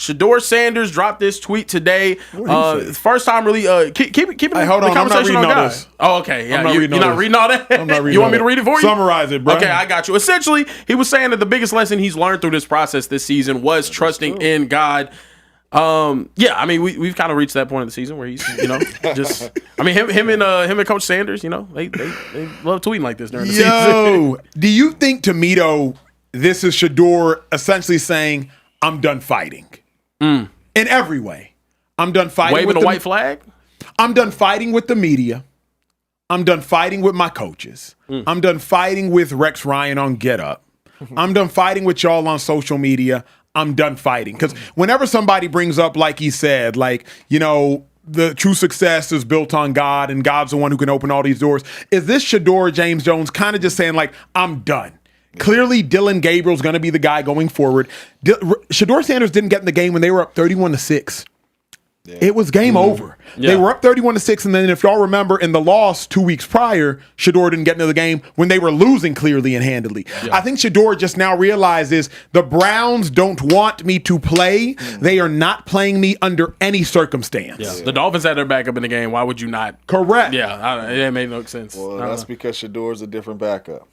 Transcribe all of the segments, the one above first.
Shedeur Sanders dropped this tweet today. First time really keep the conversation on guys. Oh, okay. Yeah, you're not reading all that? I'm not reading You want me to read it for you? Summarize it, bro. Okay, I got you. Essentially, he was saying that the biggest lesson he's learned through this process this season was trusting in God. Yeah, I mean, we've kind of reached that point of the season where he's, just. I mean, him and Coach Sanders, they love tweeting like this during the season. Do you think, Tomito, this is Shedeur essentially saying, "I'm done fighting"? In every way, I'm done fighting. Waving a white flag. I'm done fighting with the media. I'm done fighting with my coaches. I'm done fighting with Rex Ryan on Get Up. I'm done fighting with y'all on social media. I'm done fighting. Because whenever somebody brings up, like he said, the true success is built on God and God's the one who can open all these doors, is this Shedeur James Jones kind of just saying, I'm done? Clearly, Dillon Gabriel's going to be the guy going forward. Shedeur Sanders didn't get in the game when they were up 31-6. Yeah. It was game over. Yeah. They were up 31-6, and then if y'all remember, in the loss 2 weeks prior, Shedeur didn't get into the game when they were losing clearly and handily. Yeah. I think Shedeur just now realizes the Browns don't want me to play. They are not playing me under any circumstance. Yeah. The Dolphins had their backup in the game. Why would you not? Correct. Yeah, it made no sense. Well, that's because Shadeur's a different backup.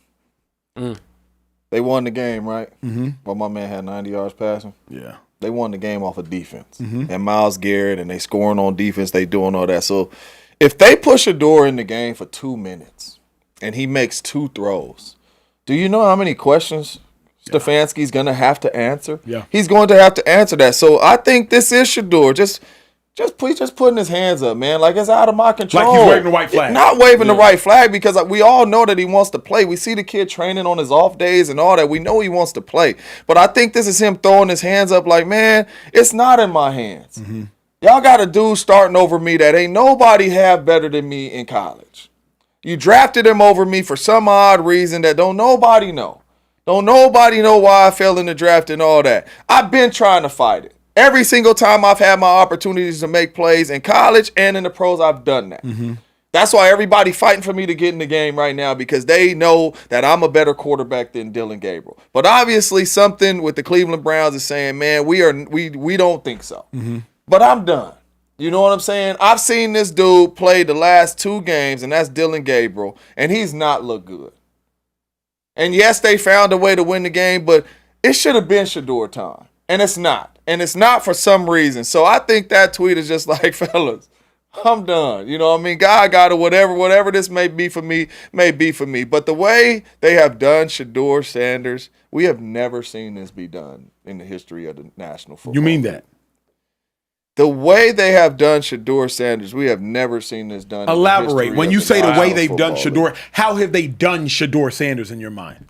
They won the game, right? Well, my man had 90 yards passing. Yeah. They won the game off of defense. And Myles Garrett, and they scoring on defense, they doing all that. So if they push Shedeur in the game for 2 minutes and he makes 2 throws, do you know how many questions Stefanski's going to have to answer? Yeah. He's going to have to answer that. So I think this is Shedeur. Just putting his hands up, man. Like, it's out of my control. Like he's waving the white flag. Not waving the white flag, because we all know that he wants to play. We see the kid training on his off days and all that. We know he wants to play. But I think this is him throwing his hands up like, man, it's not in my hands. Y'all got a dude starting over me that ain't nobody have better than me in college. You drafted him over me for some odd reason that don't nobody know. Don't nobody know why I fell in the draft and all that. I've been trying to fight it. Every single time I've had my opportunities to make plays in college and in the pros, I've done that. That's why everybody fighting for me to get in the game right now, because they know that I'm a better quarterback than Dillon Gabriel. But obviously something with the Cleveland Browns is saying, man, we don't think so. But I'm done. You know what I'm saying? I've seen this dude play the last 2 games, and that's Dillon Gabriel, and he's not looked good. And yes, they found a way to win the game, but it should have been Shedeur time. And it's not. And it's not for some reason. So I think that tweet is just like, fellas, I'm done. You know what I mean? God got it, whatever this may be for me, may be for me. But the way they have done Shedeur Sanders, we have never seen this be done in the history of the National Football You mean League. that? The way they have done Shedeur Sanders, we have never seen this done. Elaborate. When you say the way they've done Shedeur, League. How have they done Shedeur Sanders in your mind?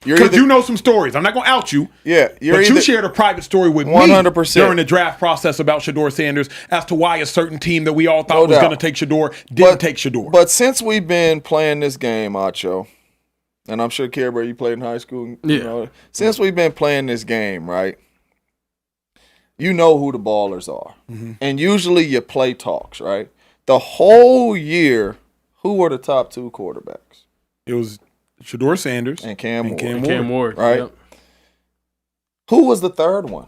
Because you know some stories. I'm not going to out you. Yeah. But you shared a private story with 100%. me during the draft process about Shedeur Sanders as to why a certain team that we all thought was going to take Shedeur didn't take Shedeur. But since we've been playing this game, Acho, and I'm sure, Care Bear, you played in high school. Yeah. Since we've been playing this game, right, you know who the ballers are. And usually your play talks, right? The whole year, who were the top 2 quarterbacks? It was Shedeur Sanders and Cam Ward. Right? Yep. Who was the third one?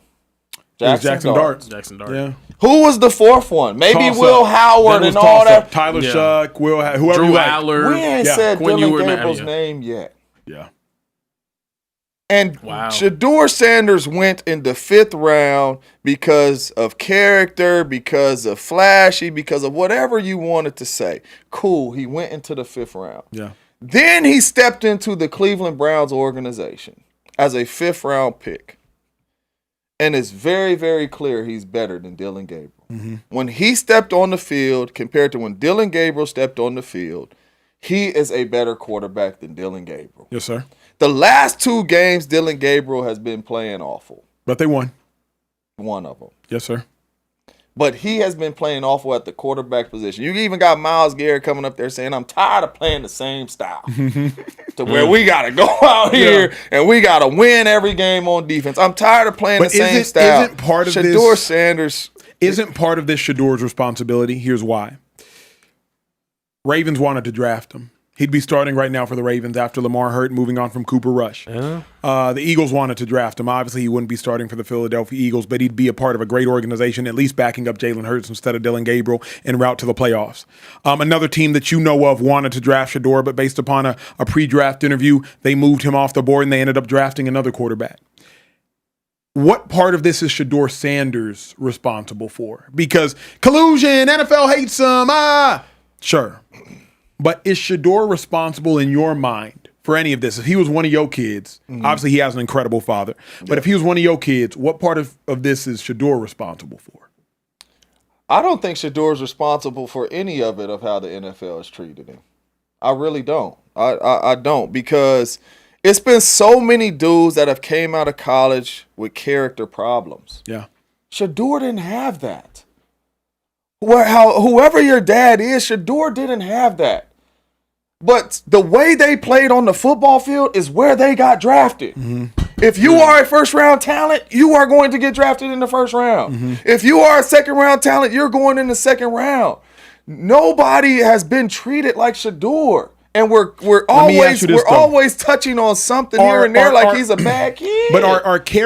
Jackson Dart. Yeah. Who was the 4th one? Maybe Will Howard and all that. Tyler Shuck, whoever Drew you like. Aller. We ain't said Dillon Gabriel's name yet. Yeah. And Shedeur Sanders went in the 5th round because of character, because of flashy, because of whatever you wanted to say. Cool. He went into the 5th round. Yeah. Then he stepped into the Cleveland Browns organization as a 5th round pick. And it's very, very clear he's better than Dillon Gabriel. When he stepped on the field, compared to when Dillon Gabriel stepped on the field, he is a better quarterback than Dillon Gabriel. Yes, sir. The last 2 games, Dillon Gabriel has been playing awful. But they won. One of them. Yes, sir. But he has been playing awful at the quarterback position. You even got Myles Garrett coming up there saying, I'm tired of playing the same style. To where we got to go out here and we got to win every game on defense. I'm tired of playing the same style. Isn't part of Shedeur Sanders. Isn't part of this Shedeur's responsibility? Here's why. Ravens wanted to draft him. He'd be starting right now for the Ravens after Lamar hurt, moving on from Cooper Rush. Yeah. The Eagles wanted to draft him. Obviously, he wouldn't be starting for the Philadelphia Eagles, but he'd be a part of a great organization, at least backing up Jalen Hurts instead of Dylan Gabriel en route to the playoffs. Another team that you know of wanted to draft Shedeur, but based upon a pre-draft interview, they moved him off the board and they ended up drafting another quarterback. What part of this is Shedeur Sanders responsible for? Because collusion, NFL hates him, sure. But is Shedeur responsible in your mind for any of this? If he was one of your kids, obviously he has an incredible father, but if he was one of your kids, what part of this is Shedeur responsible for? I don't think Shedeur is responsible for any of it, of how the NFL has treated him. I really don't. I don't, because it's been so many dudes that have came out of college with character problems. Yeah. Shedeur didn't have that. Whoever your dad is, Shedeur didn't have that. But the way they played on the football field is where they got drafted. If you are a first-round talent, you are going to get drafted in the first round. If you are a second-round talent, you're going in the second round. Nobody has been treated like Shedeur. And we're always touching on something here and there like he's a bad kid. But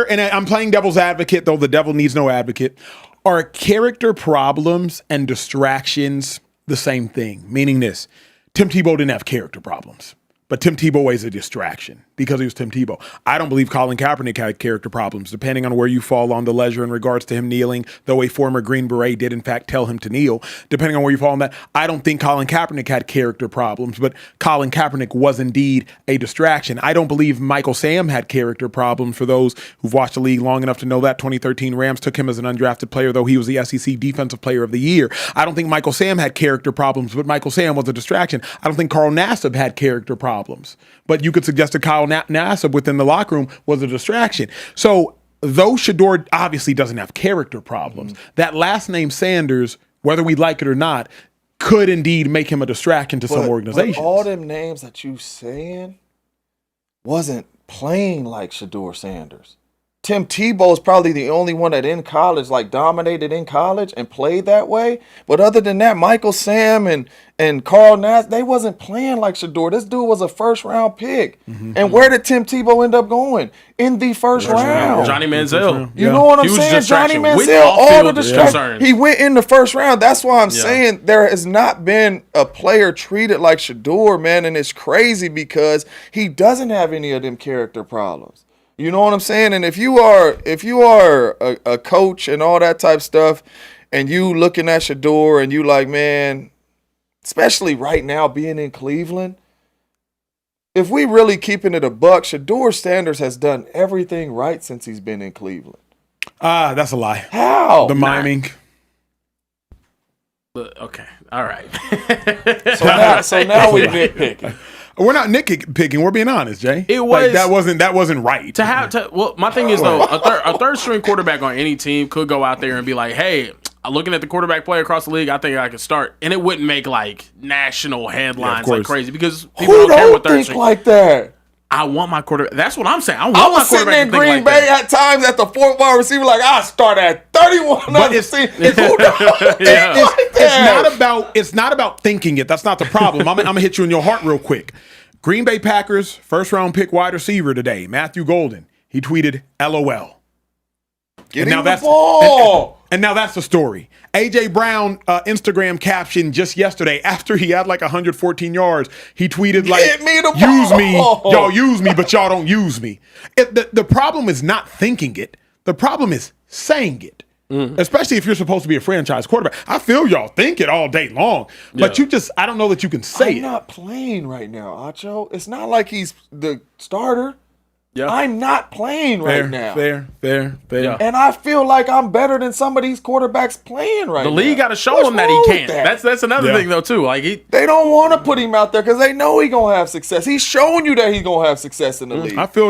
and I'm playing devil's advocate, though the devil needs no advocate. Are character problems and distractions the same thing? Meaning this, Tim Tebow didn't have character problems, but Tim Tebow is a distraction because he was Tim Tebow. I don't believe Colin Kaepernick had character problems, depending on where you fall on the ledger in regards to him kneeling, though a former Green Beret did in fact tell him to kneel. Depending on where you fall on that, I don't think Colin Kaepernick had character problems, but Colin Kaepernick was indeed a distraction. I don't believe Michael Sam had character problems. For those who've watched the league long enough to know that 2013 Rams took him as an undrafted player, though he was the SEC Defensive Player of the Year. I don't think Michael Sam had character problems, but Michael Sam was a distraction. I don't think Carl Nassib had character problems, but you could suggest that Kyle Nassib within the locker room was a distraction. So though Shedeur obviously doesn't have character problems, that last name Sanders, whether we like it or not, could indeed make him a distraction to some organizations. But all them names that you saying wasn't playing like Shedeur Sanders. Tim Tebow is probably the only one that in college, like dominated in college and played that way. But other than that, Michael Sam and Carl Nass, they wasn't playing like Shedeur. This dude was a first-round pick. And where did Tim Tebow end up going? In the first round. Johnny Manziel. You know what I'm saying? Johnny Manziel, all the distractions. He went in the first round. That's why I'm saying there has not been a player treated like Shedeur, man. And it's crazy because he doesn't have any of them character problems. You know what I'm saying? And if you are a coach and all that type stuff, and you looking at Shedeur and you like, man, especially right now being in Cleveland, if we really keeping it a buck, Shedeur Sanders has done everything right since he's been in Cleveland. That's a lie. How? The miming. Okay. All right. So now we nitpicking. We're not nitpicking. We're being honest, Jay. It was like, that wasn't right. Well, my thing is though, a third string quarterback on any team could go out there and be like, "Hey, looking at the quarterback play across the league, I think I could start," and it wouldn't make like national headlines like crazy because people Who don't care what don't third think string. like that? I want my quarterback. That's what I'm saying. I was sitting in Green Bay at times at the fourth wide receiver, like I start at 31. But it's not about thinking it. That's not the problem. I'm gonna hit you in your heart real quick. Green Bay Packers first round pick wide receiver today, Matthew Golden. He tweeted LOL. Get him the ball. And now that's the story. A.J. Brown Instagram caption just yesterday after he had like 114 yards. He tweeted like, "Get me the ball. Use me, y'all use me, but y'all don't use me." The problem is not thinking it. The problem is saying it. Especially if you're supposed to be a franchise quarterback. I feel y'all think it all day long, but I don't know that you can say it. I'm not playing right now, Acho. It's not like he's the starter. Yeah. I'm not playing right now. Fair. Yeah. And I feel like I'm better than some of these quarterbacks playing right now. The league got to show him that he can't. That's another thing though too. Like they don't want to put him out there because they know he's gonna have success. He's showing you that he's gonna have success in the league. I feel